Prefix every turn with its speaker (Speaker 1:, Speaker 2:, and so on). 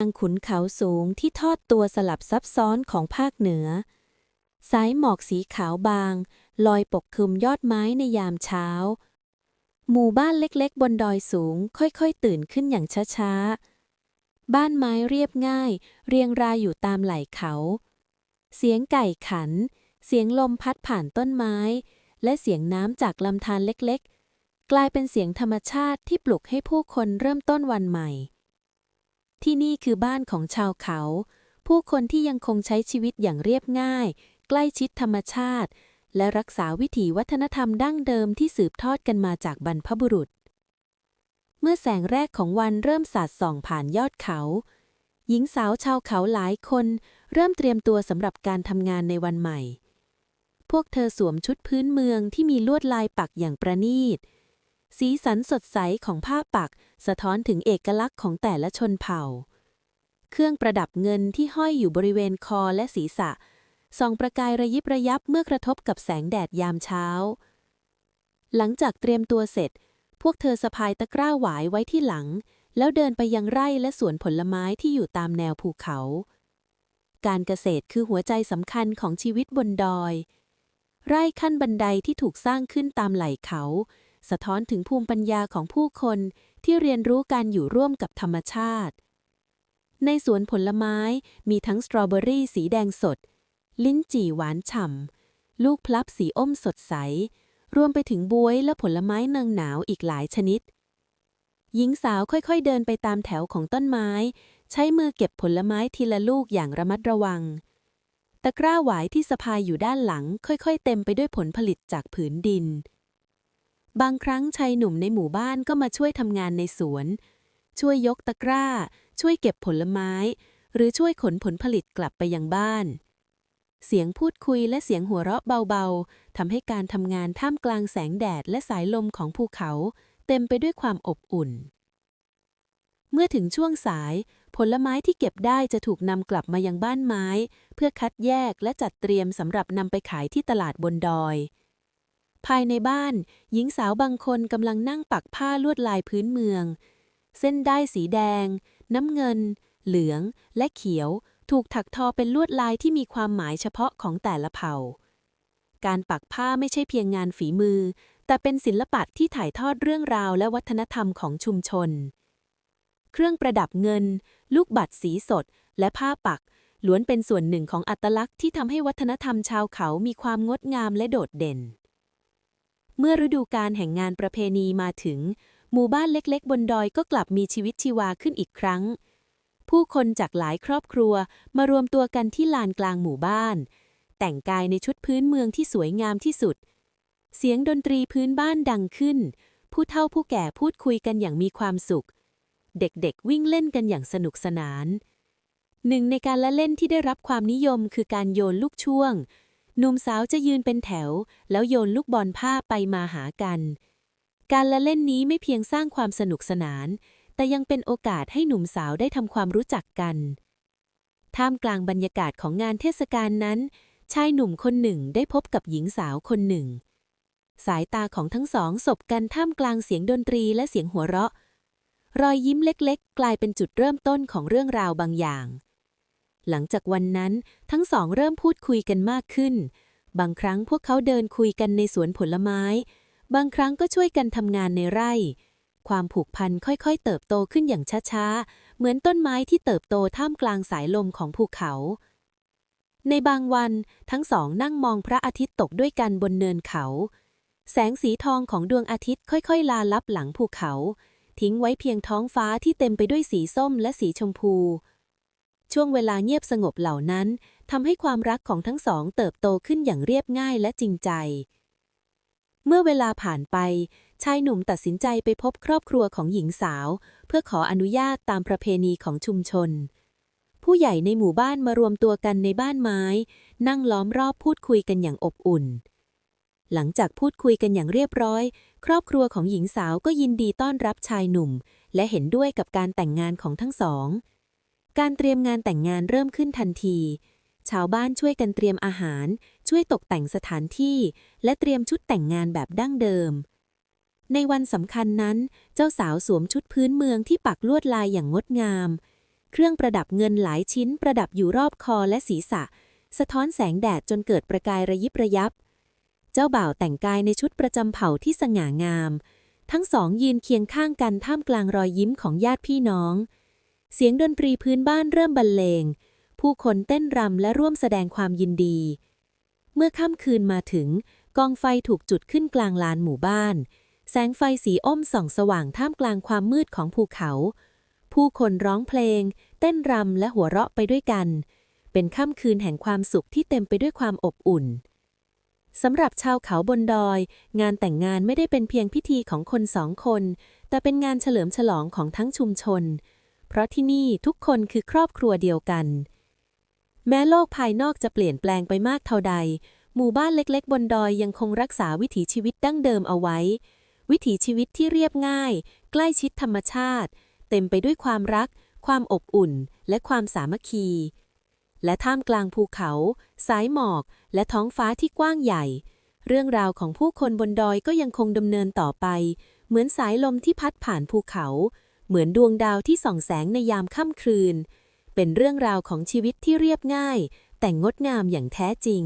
Speaker 1: ทางขุนเขาสูงที่ทอดตัวสลับซับซ้อนของภาคเหนือสายหมอกสีขาวบางลอยปกคลุมยอดไม้ในยามเช้าหมู่บ้านเล็กๆบนดอยสูงค่อยๆตื่นขึ้นอย่างช้าๆบ้านไม้เรียบง่ายเรียงรายอยู่ตามไหล่เขาเสียงไก่ขันเสียงลมพัดผ่านต้นไม้และเสียงน้ำจากลำธารเล็กๆกลายเป็นเสียงธรรมชาติที่ปลุกให้ผู้คนเริ่มต้นวันใหม่ที่นี่คือบ้านของชาวเขาผู้คนที่ยังคงใช้ชีวิตอย่างเรียบง่ายใกล้ชิดธรรมชาติและรักษาวิถีวัฒนธรรมดั้งเดิมที่สืบทอดกันมาจากบรรพบุรุษเมื่อแสงแรกของวันเริ่มสาดส่องผ่านยอดเขาหญิงสาวชาวเขาหลายคนเริ่มเตรียมตัวสำหรับการทำงานในวันใหม่พวกเธอสวมชุดพื้นเมืองที่มีลวดลายปักอย่างประณีตสีสันสดใสของผ้าปักสะท้อนถึงเอกลักษณ์ของแต่ละชนเผ่าเครื่องประดับเงินที่ห้อยอยู่บริเวณคอและศีรษะส่องประกายระยิบระยับเมื่อกระทบกับแสงแดดยามเช้าหลังจากเตรียมตัวเสร็จพวกเธอสะพายตะกร้าหวายไว้ที่หลังแล้วเดินไปยังไร่และสวนผลไม้ที่อยู่ตามแนวภูเขาการเกษตรคือหัวใจสำคัญของชีวิตบนดอยไร่ขั้นบันไดที่ถูกสร้างขึ้นตามไหล่เขาสะท้อนถึงภูมิปัญญาของผู้คนที่เรียนรู้การอยู่ร่วมกับธรรมชาติในสวนผลไม้มีทั้งสตรอเบอรี่สีแดงสดลิ้นจี่หวานฉ่ำลูกพลับสีอมสดใสรวมไปถึงบ๊วยและผลไม้เนืองหนาวอีกหลายชนิดหญิงสาวค่อยๆเดินไปตามแถวของต้นไม้ใช้มือเก็บผลไม้ทีละลูกอย่างระมัดระวังตะกร้าหวายที่สะพายอยู่ด้านหลังค่อยๆเต็มไปด้วยผลผลิตจากผืนดินบางครั้งชายหนุ่มในหมู่บ้านก็มาช่วยทำงานในสวนช่วยยกตะกร้าช่วยเก็บผลไม้หรือช่วยขนผลผลิตกลับไปยังบ้านเสียงพูดคุยและเสียงหัวเราะเบาๆทำให้การทำงานท่ามกลางแสงแดดและสายลมของภูเขาเต็มไปด้วยความอบอุ่นเมื่อถึงช่วงสายผลไม้ที่เก็บได้จะถูกนำกลับมายังบ้านไม้เพื่อคัดแยกและจัดเตรียมสำหรับนำไปขายที่ตลาดบนดอยภายในบ้านหญิงสาวบางคนกำลังนั่งปักผ้าลวดลายพื้นเมืองเส้นด้ายสีแดงน้ำเงินเหลืองและเขียวถูกถักทอเป็นลวดลายที่มีความหมายเฉพาะของแต่ละเผ่าการปักผ้าไม่ใช่เพียงงานฝีมือแต่เป็นศิลปะที่ถ่ายทอดเรื่องราวและวัฒนธรรมของชุมชนเครื่องประดับเงินลูกปัดสีสดและผ้าปักล้วนเป็นส่วนหนึ่งของอัตลักษณ์ที่ทำให้วัฒนธรรมชาวเขามีความงดงามและโดดเด่นเมื่อฤดูกาลแห่งงานประเพณีมาถึงหมู่บ้านเล็กๆบนดอยก็กลับมีชีวิตชีวาขึ้นอีกครั้งผู้คนจากหลายครอบครัวมารวมตัวกันที่ลานกลางหมู่บ้านแต่งกายในชุดพื้นเมืองที่สวยงามที่สุดเสียงดนตรีพื้นบ้านดังขึ้นผู้เฒ่าผู้แก่พูดคุยกันอย่างมีความสุขเด็กๆวิ่งเล่นกันอย่างสนุกสนานหนึ่งในการละเล่นที่ได้รับความนิยมคือการโยนลูกช่วงหนุ่มสาวจะยืนเป็นแถวแล้วโยนลูกบอลผ้าไปมาหากันการละเล่นนี้ไม่เพียงสร้างความสนุกสนานแต่ยังเป็นโอกาสให้หนุ่มสาวได้ทำความรู้จักกันท่ามกลางบรรยากาศของงานเทศกาลนั้นชายหนุ่มคนหนึ่งได้พบกับหญิงสาวคนหนึ่งสายตาของทั้งสองสบกันท่ามกลางเสียงดนตรีและเสียงหัวเราะรอยยิ้มเล็กๆกลายเป็นจุดเริ่มต้นของเรื่องราวบางอย่างหลังจากวันนั้นทั้งสองเริ่มพูดคุยกันมากขึ้นบางครั้งพวกเขาเดินคุยกันในสวนผลไม้บางครั้งก็ช่วยกันทำงานในไร่ความผูกพันค่อยๆเติบโตขึ้นอย่างช้าๆเหมือนต้นไม้ที่เติบโตท่ามกลางสายลมของภูเขาในบางวันทั้งสองนั่งมองพระอาทิตย์ตกด้วยกันบนเนินเขาแสงสีทองของดวงอาทิตย์ค่อยๆลาลับหลังภูเขาทิ้งไว้เพียงท้องฟ้าที่เต็มไปด้วยสีส้มและสีชมพูช่วงเวลาเงียบสงบเหล่านั้นทำให้ความรักของทั้งสองเติบโตขึ้นอย่างเรียบง่ายและจริงใจเมื่อเวลาผ่านไปชายหนุ่มตัดสินใจไปพบครอบครัวของหญิงสาวเพื่อขออนุญาตตามประเพณีของชุมชนผู้ใหญ่ในหมู่บ้านมารวมตัวกันในบ้านไม้นั่งล้อมรอบพูดคุยกันอย่างอบอุ่นหลังจากพูดคุยกันอย่างเรียบร้อยครอบครัวของหญิงสาวก็ยินดีต้อนรับชายหนุ่มและเห็นด้วยกับการแต่งงานของทั้งสองการเตรียมงานแต่งงานเริ่มขึ้นทันทีชาวบ้านช่วยกันเตรียมอาหารช่วยตกแต่งสถานที่และเตรียมชุดแต่งงานแบบดั้งเดิมในวันสำคัญนั้นเจ้าสาวสวมชุดพื้นเมืองที่ปักลวดลายอย่างงดงาม เครื่องประดับเงินหลายชิ้นประดับอยู่รอบคอและศีรษะสะท้อนแสงแดดจนเกิดประกายระยิบระยับเจ้าบ่าวแต่งกายในชุดประจำเผ่าที่สง่างามทั้งสองยืนเคียงข้างกันท่ามกลางรอยยิ้มของญาติพี่น้องเสียงดนตรีพื้นบ้านเริ่มบรรเลงผู้คนเต้นรำและร่วมแสดงความยินดีเมื่อค่ำคืนมาถึงกองไฟถูกจุดขึ้นกลางลานหมู่บ้านแสงไฟสีอ้มส่องสว่างท่ามกลางความมืดของภูเขาผู้คนร้องเพลงเต้นรำและหัวเราะไปด้วยกันเป็นค่ำคืนแห่งความสุขที่เต็มไปด้วยความอบอุ่นสำหรับชาวเขาบนดอยงานแต่งงานไม่ได้เป็นเพียงพิธีของคนสองคนแต่เป็นงานเฉลิมฉลองของทั้งชุมชนเพราะที่นี่ทุกคนคือครอบครัวเดียวกันแม้โลกภายนอกจะเปลี่ยนแปลงไปมากเท่าใดหมู่บ้านเล็กๆบนดอยยังคงรักษาวิถีชีวิตดั้งเดิมเอาไว้วิถีชีวิตที่เรียบง่ายใกล้ชิดธรรมชาติเต็มไปด้วยความรักความอบอุ่นและความสามัคคีและท่ามกลางภูเขาสายหมอกและท้องฟ้าที่กว้างใหญ่เรื่องราวของผู้คนบนดอยก็ยังคงดำเนินต่อไปเหมือนสายลมที่พัดผ่านภูเขาเหมือนดวงดาวที่ส่องแสงในยามค่ำคืนเป็นเรื่องราวของชีวิตที่เรียบง่ายแต่งดงามอย่างแท้จริง